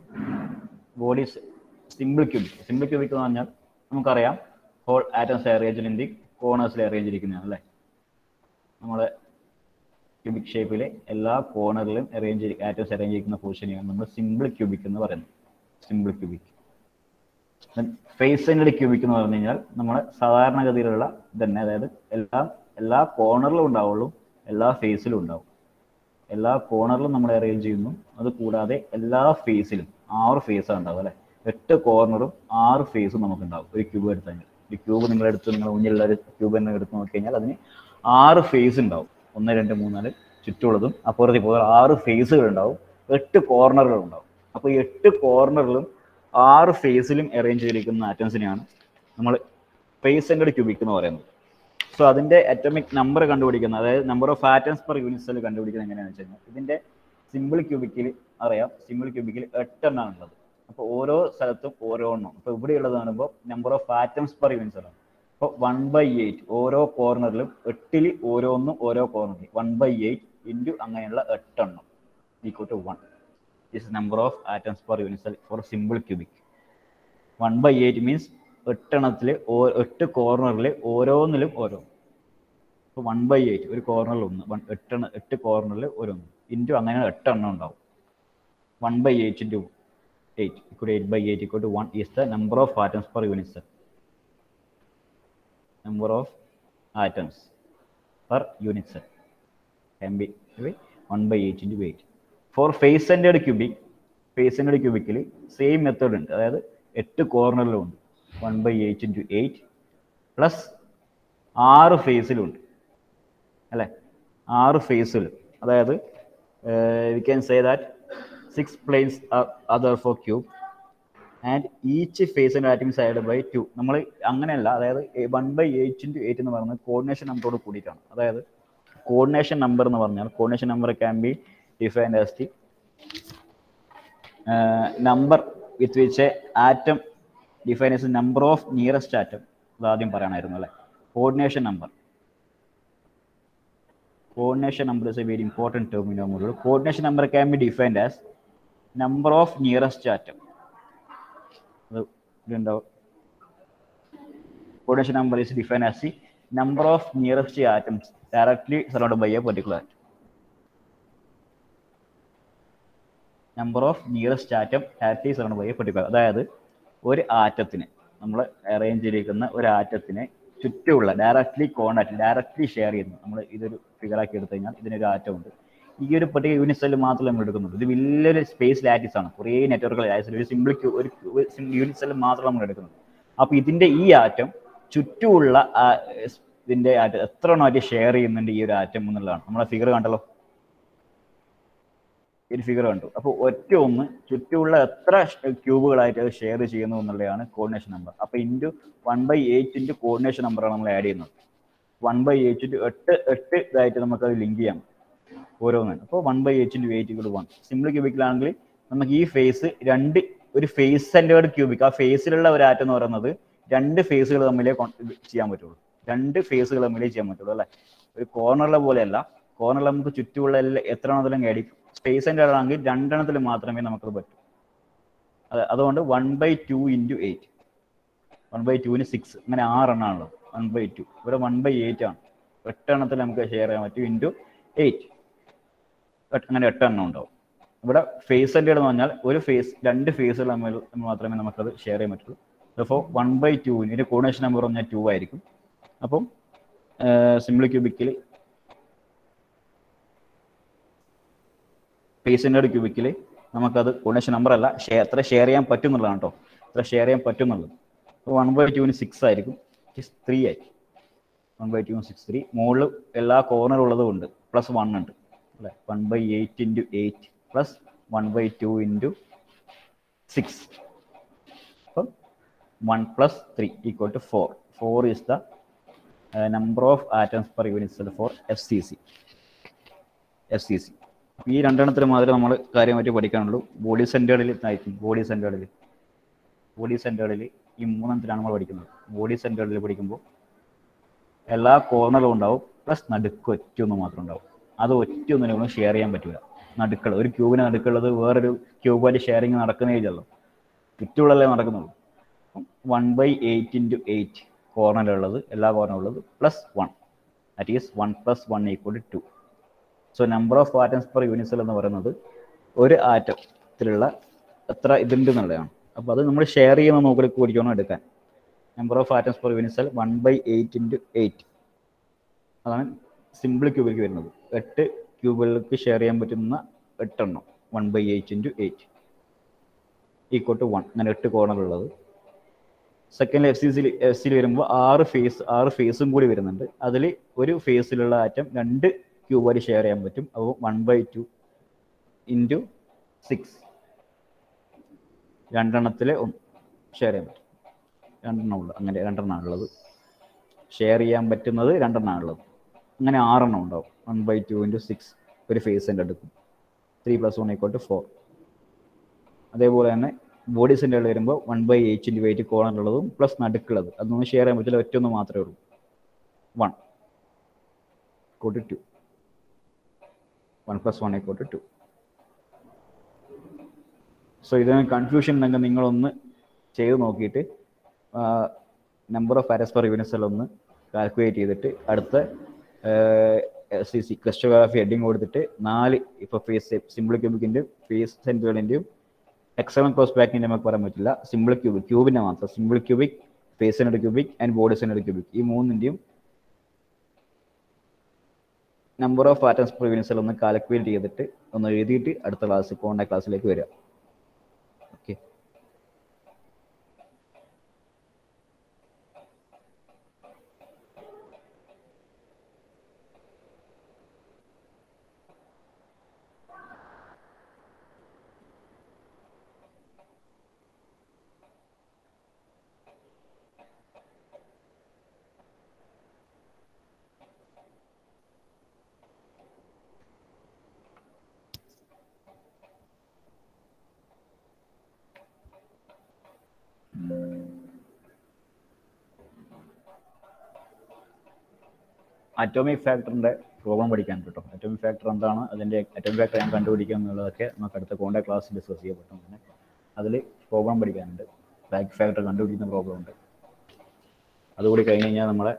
body simple cubic. Simple cubic എന്ന് പറഞ്ഞാൽ നമുക്കറിയാം whole atoms arranged in the കോർണേഴ്സിൽ അറേഞ്ച് ഇരിക്കുന്നതാണ് അല്ലേ. നമ്മുടെ ക്യൂബിക് ഷേപ്പിലെ എല്ലാ കോർണറിലും ആറ്റംസ് അറേഞ്ച് ചെയ്യുന്ന പൊസിഷനെയാണ് നമ്മൾ സിമ്പിൾ ക്യൂബിക് എന്ന് പറയുന്നത്. Simple cubic. Face centred cubic എന്ന് പറഞ്ഞു കഴിഞ്ഞാൽ നമ്മുടെ സാധാരണഗതിയിലുള്ള തന്നെ, അതായത് എല്ലാ കോർണറിലും ഉണ്ടാവുള്ളൂ, എല്ലാ ഫേസിലും ഉണ്ടാവും. എല്ലാ കോർണറിലും നമ്മൾ അറേഞ്ച് ചെയ്യുന്നു. അത് കൂടാതെ എല്ലാ ഫേസിലും 6 ഫേസാണ് ഉണ്ടാവും അല്ലെ. 8 കോർണറും 6 ഫേസും നമുക്ക് ഉണ്ടാവും ഒരു ക്യൂബ് എടുത്തു കഴിഞ്ഞാൽ. ഒരു ക്യൂബ് നിങ്ങളെടുത്ത് നിങ്ങൾ മുന്നിലുള്ള ഒരു ക്യൂബ് തന്നെ എടുത്ത് നോക്കി കഴിഞ്ഞാൽ അതിന് 6 ഫേസ് ഉണ്ടാവും. 1 2 3 4 ചുറ്റുള്ളതും അപ്പുറത്ത് ഇപ്പോൾ 6 ഫേസുകൾ ഉണ്ടാവും, 8 കോർണറുകൾ ഉണ്ടാവും. അപ്പോൾ 8 കോർണറിലും 6 ഫേസിലും അറേഞ്ച് ചെയ്തിരിക്കുന്ന ആറ്റംസിനെയാണ് നമ്മൾ ഫേസ് സെന്റഡ് ക്യൂബിക് എന്ന് പറയുന്നത്. സോ അതിന്റെ അറ്റോമിക് നമ്പർ കണ്ടുപിടിക്കുന്നത്, അതായത് number of atoms per unit cell കണ്ടുപിടിക്കുന്നത് എങ്ങനെയാണെന്ന് വെച്ച് കഴിഞ്ഞാൽ ഇതിന്റെ സിമ്പിൾ ക്യൂബിക്കിൽ അറിയാം, സിമ്പിൾ ക്യൂബിക്കിൽ 8 എണ്ണമാണ് ഉള്ളത്. അപ്പോൾ ഓരോ സ്ഥലത്തും ഓരോന്നും. ഇപ്പോൾ ഇവിടെയുള്ളത് കാണുമ്പോൾ number of atoms per unit സെല്ലാണ്. അപ്പോൾ 1/8 ഓരോ കോർണറിലും 8ൽ ഓരോന്നും ഓരോ കോർണറിൽ 1/8 ഇൻറ്റു അങ്ങനെയുള്ള 8 എണ്ണം equal to 1 is number of atoms per unit cell for simple cubic. 1/8 means 8 എണ്ണത്തിൽ 8 കോർണറിൽ ഓരോന്നിലും ഓരോ. അപ്പോൾ 1/8 ഒരു കോർണറിൽ 1, 8 കോർണറിൽ ഓരോന്ന് ഇൻറ്റു അങ്ങനെ 8 എണ്ണം ഉണ്ടാവും. 1/8 into 8 equal to 8/8 equal to 1 is the number of atoms per unit cell. Number of atoms per unit cell can be 1/8 into 8. For face centered cubic, same method ഉണ്ട്. അതായത് 8 കോർണറിലും ഉണ്ട് 1/8 into 8 പ്ലസ് 6 ഫേസിലും ഉണ്ട് അല്ലേ. 6 ഫേസിൽ, അതായത് we can say that 6 planes are there for cube and each face and atom divided by 2. നമ്മൾ അങ്ങനെയല്ല, അതായത് 1/8 into 8 എന്ന് പറയുന്നത് കോർഡിനേഷൻ നമ്പറോട് കൂടിയിട്ടാണ്. അതായത് കോർഡിനേഷൻ നമ്പർ എന്ന് പറഞ്ഞാൽ coordination number can be defined as the number with which A atom define as number of nearest atom. അത് ആദ്യം പറയണമായിരുന്നു അല്ലേ. Coordination number is a very important term in our model. Coordination number can be defined as number of nearest atom. Coordination number is defined as the number of nearest atoms directly surrounded by a particular atom. Number of nearest atom directly surrounded by a particular. അതായത് ഒരു ആറ്റത്തിന് നമ്മൾ arrange ചെയ്തിരിക്കുന്ന ഒരു ആറ്റത്തിനെ ചുറ്റുമുള്ള directly share ചെയ്യുന്നു. നമ്മൾ ഇതൊരു ഫിഗറാക്കി എടുത്തു കഴിഞ്ഞാൽ ഇതിനൊരു ആറ്റം ഉണ്ട്. ഈ ഒരു പർട്ടിക്കുലർ യൂണിറ്റ് സെല്ല് മാത്രം നമ്മൾ എടുക്കുന്നുള്ളൂ. ഇത് വലിയൊരു സ്പേസ് ലാറ്റിസ് ആണ്, കുറേ നെറ്റ്വർക്കുകൾ ഒരു സിമ്പിൾ ഒരു യൂണിറ്റ് സെല്ല് മാത്രം നമ്മൾ എടുക്കുന്നത്. അപ്പോൾ ഇതിന്റെ ഈ ആറ്റം ചുറ്റുമുള്ള ഇതിന്റെ ആറ്റം എത്ര എണ്ണമായിട്ട് ഷെയർ ചെയ്യുന്നുണ്ട് ഈ ഒരു ആറ്റം എന്നുള്ളതാണ്. നമ്മളെ ഫിഗർ കണ്ടല്ലോ, ഒരു ഫിഗർ കണ്ടു. അപ്പോൾ ഒറ്റ ഒന്ന് ചുറ്റുമുള്ള എത്ര ക്യൂബുകളായിട്ട് അത് ഷെയർ ചെയ്യുന്നു എന്നുള്ളതാണ് കോർഡിനേഷൻ നമ്പർ. അപ്പോൾ ഇൻറ്റു 1/8 ഇൻറ്റു കോർഡിനേഷൻ നമ്പറാണ് നമ്മൾ ആഡ് ചെയ്യുന്നത്. 1/8 ഇൻറ്റു 8 ഇതായിട്ട് നമുക്കത് ലിങ്ക് ചെയ്യാം ഓരോന്നാണ്. അപ്പോൾ 1/8 ഇൻറ്റു 8 = 1. സിമ്പിൾ ക്യൂബിക്കിലാണെങ്കിൽ നമുക്ക് ഈ ഫേസ് ഒരു ഫേസ് സെന്റേർഡ് ക്യൂബിക്, ആ ഫേസിലുള്ള ഒരു ആറ്റം എന്ന് പറയുന്നത് 2 ഫേസുകൾ തമ്മിലേ ചെയ്യാൻ പറ്റുള്ളൂ. 2 ഫേസുകൾ തമ്മിലേ ചെയ്യാൻ പറ്റുള്ളൂ അല്ലേ. ഒരു കോർണറിലെ പോലെയല്ല. കോർണറിൽ നമുക്ക് ചുറ്റുമുള്ള എത്ര എണ്ണത്തിലും ആയിരിക്കും. സ്പേസ് സെന്റേർഡ് ആണെങ്കിൽ 2 എണ്ണത്തിൽ മാത്രമേ നമുക്കത് പറ്റൂ. അതുകൊണ്ട് 1/2 ഇൻറ്റു 8, 1/2 6, അങ്ങനെ 6 എണ്ണമാണുള്ളത്. 1/2 ഇവിടെ 1/8 ആണ്. 8 എണ്ണത്തിൽ നമുക്ക് ഷെയർ ചെയ്യാൻ പറ്റും ഇൻറ്റു 8, അങ്ങനെ 8 എണ്ണം ഉണ്ടാവും. ഇവിടെ ഫേസ് സെന്റേർഡ് എന്ന് പറഞ്ഞാൽ ഒരു ഫേസ് 2 ഫേസുകൾ തമ്മിൽ മാത്രമേ നമുക്കത് ഷെയർ ചെയ്യാൻ പറ്റുള്ളൂ. അപ്പോൾ 1/2 ഇതിന്റെ കോർഡിനേഷൻ നമ്പർ പറഞ്ഞാൽ 2 ആയിരിക്കും. അപ്പം സിമ്പിൾ ക്യൂബിക്കിൽ ഫേസ് സെന്റേർഡ് ക്യൂബിക്കിൽ നമുക്കത് കോർഡിനേഷൻ നമ്പർ അല്ല, എത്ര ഷെയർ ചെയ്യാൻ പറ്റും എന്നുള്ളതാണ് കേട്ടോ. എത്ര ഷെയർ ചെയ്യാൻ പറ്റും എന്നുള്ളത്. അപ്പോൾ 1/2 6 ആയിരിക്കും, 3 ആയിരിക്കും. 1/2 6, 3. മുകളിൽ എല്ലാ കോർണറും ഉള്ളത് കൊണ്ട് പ്ലസ് 1 ഉണ്ട് അല്ലേ. 1/8 ഇൻറ്റു 8 പ്ലസ് 1/2 ഇൻറ്റു 6. അപ്പം 1 + 3 = 4. 4 is the number of atoms per unit cell for FCC. ഈ 2 എണ്ണത്തിന് മാത്രമേ നമ്മൾ കാര്യമായിട്ട് പഠിക്കാനുള്ളൂ. ബോഡി സെന്റേർഡിൽ ഈ 3 എണ്ണത്തിലാണ് നമ്മൾ പഠിക്കുന്നത്. ബോഡി സെന്റേർഡിൽ പഠിക്കുമ്പോൾ എല്ലാ കോർണറും ഉണ്ടാവും, പ്ലസ് നടുക്ക് ഒറ്റയൊന്നും മാത്രം ഉണ്ടാവും. അത് ഒറ്റയൊന്നിനും ഷെയർ ചെയ്യാൻ പറ്റില്ല. നടുക്കൾ, ഒരു ക്യൂബിന് നടുക്കുള്ളത് വേറൊരു ക്യൂബായിട്ട് ഷെയറിങ് നടക്കുന്നേയില്ലല്ലോ, ചുറ്റുള്ളല്ലേ നടക്കുന്നുള്ളൂ. 1/8 × 8 കോർണറുള്ളത്, എല്ലാ കോർണറുള്ളത് +1, that is 1 + 1 = 2. So number of atoms per unit cell എന്ന് പറയുന്നത് ഒരു ആറ്റത്തിലുള്ള എത്ര ഇതുണ്ട് എന്നുള്ളതാണ്. അപ്പോൾ അത് നമ്മൾ ഷെയർ ചെയ്യുന്ന നോക്കി കൂടിക്കണം എടുക്കാൻ. Number of atoms per unit cell 1/8 × 8 അതാണ് സിമ്പിൾ ക്യൂബിലേക്ക് വരുന്നത്. 8 ക്യൂബുകൾക്ക് ഷെയർ ചെയ്യാൻ പറ്റുന്ന 8 എണ്ണം 1/8 × 8 = 1. അങ്ങനെ 8 കോർണർ ഉള്ളത്. സെക്കൻഡ് എഫ് സിയിൽ വരുമ്പോൾ 6 ഫേസും കൂടി വരുന്നുണ്ട്. അതിൽ ഒരു ഫേസിലുള്ള ആറ്റം 2 ക്യൂബായിട്ട് ഷെയർ ചെയ്യാൻ പറ്റും. അപ്പോൾ 1/2 × 6 രണ്ടെണ്ണത്തിൽ ഷെയർ ചെയ്യാൻ പറ്റും. 2 എണ്ണം ഉള്ളത്, അങ്ങനെ 2 എണ്ണം ഉള്ളത്. ഷെയർ ചെയ്യാൻ പറ്റുന്നത് 2 എണ്ണം ഉള്ളത്. അങ്ങനെ 6 എണ്ണം ഉണ്ടാവും. 1/2 × 6 ഒരു ഫേസിൻ്റെ എടുക്കും. 3 + 1 = 4. അതേപോലെ തന്നെ ബോഡീസിൻ്റെ ഉള്ളിൽ വരുമ്പോൾ 1/8 × 8 കോർണറുള്ളതും പ്ലസ് നടുക്കുള്ളത്, അതൊന്നും ഷെയർ ചെയ്യാൻ പറ്റില്ല, ഒറ്റൊന്നും മാത്രമേ ഉള്ളൂ. 1 = 2. 1 + 1 = 2. സോ ഇതിന് കൺഫ്യൂഷൻ ഉണ്ടെങ്കിൽ നിങ്ങളൊന്ന് ചെയ്ത് നോക്കിയിട്ട് number of atoms per unit cell ഒന്ന് കാൽക്കുലേറ്റ് ചെയ്തിട്ട് അടുത്ത ക്രിസ്റ്റലോഗ്രാഫി ഹെഡിങ് കൊടുത്തിട്ട് 4 ഇപ്പോൾ ഫേസ് സിമ്പിൾ ക്യൂബിക്കിൻ്റെയും ഫേസ് സെൻറ്റുകളിൻ്റെയും എക്സ്റ്റേണൽ ക്രോസ് ബാക്കിൻ്റെ നമുക്ക് പറയാൻ പറ്റില്ല. സിമ്പിൾ ക്യൂബിൻ്റെ മാത്രം, simple cubic, face centred cubic and body centred cubic, ഈ മൂന്നിൻ്റെയും number of atoms per unit cell ഒന്ന് കാൽക്കുലേറ്റ് ചെയ്തിട്ട് ഒന്ന് എഴുതിയിട്ട് അടുത്ത ക്ലാസ് കോണ്ടാക്ട് ക്ലാസ്സിലേക്ക് വരിക. ഓക്കെ. അറ്റോമിക് ഫാക്ടറിൻ്റെ പ്രോബ്ലം പഠിക്കാൻ കേട്ടോ. അറ്റോമിക് ഫാക്ടർ എന്താണ്, അതിൻ്റെ അറ്റോമിക് ഫാക്ടർ ഞാൻ കണ്ടുപിടിക്കുക എന്നുള്ളതൊക്കെ നമുക്ക് അടുത്ത കോണ്ടാക്ട് ക്ലാസ് ഡിസ്കസ് ചെയ്യപ്പെട്ടു. അങ്ങനെ അതിൽ പ്രോബ്ലം പഠിക്കാനുണ്ട്, ബാക്ക് ഫാക്ടർ കണ്ടുപിടിക്കുന്ന പ്രോബ്ലം ഉണ്ട്. അതുകൂടി കഴിഞ്ഞ് കഴിഞ്ഞാൽ നമ്മളെ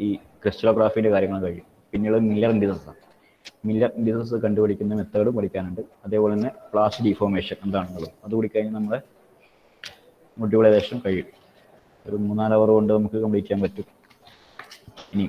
ഈ ക്രിസ്റ്റലോഗ്രാഫിൻ്റെ കാര്യങ്ങൾ കഴിയും. പിന്നീട് മില്ലർ ഇൻഡിസസാണ്. മില്ലർ ഇൻഡിസസ് കണ്ടുപിടിക്കുന്ന മെത്തേഡും പഠിക്കാനുണ്ട്. അതേപോലെ തന്നെ പ്ലാസ്റ്റിക് ഡിഫോർമേഷൻ എന്താണെന്നുള്ളത് അതുകൂടി കഴിഞ്ഞ് നമ്മളെ മൊഡ്യൂൾ ഏകദേശം കഴിയും. ഒരു 3-4 അവർ കൊണ്ട് നമുക്ക് കംപ്ലീറ്റ് ചെയ്യാൻ പറ്റും. ഇനി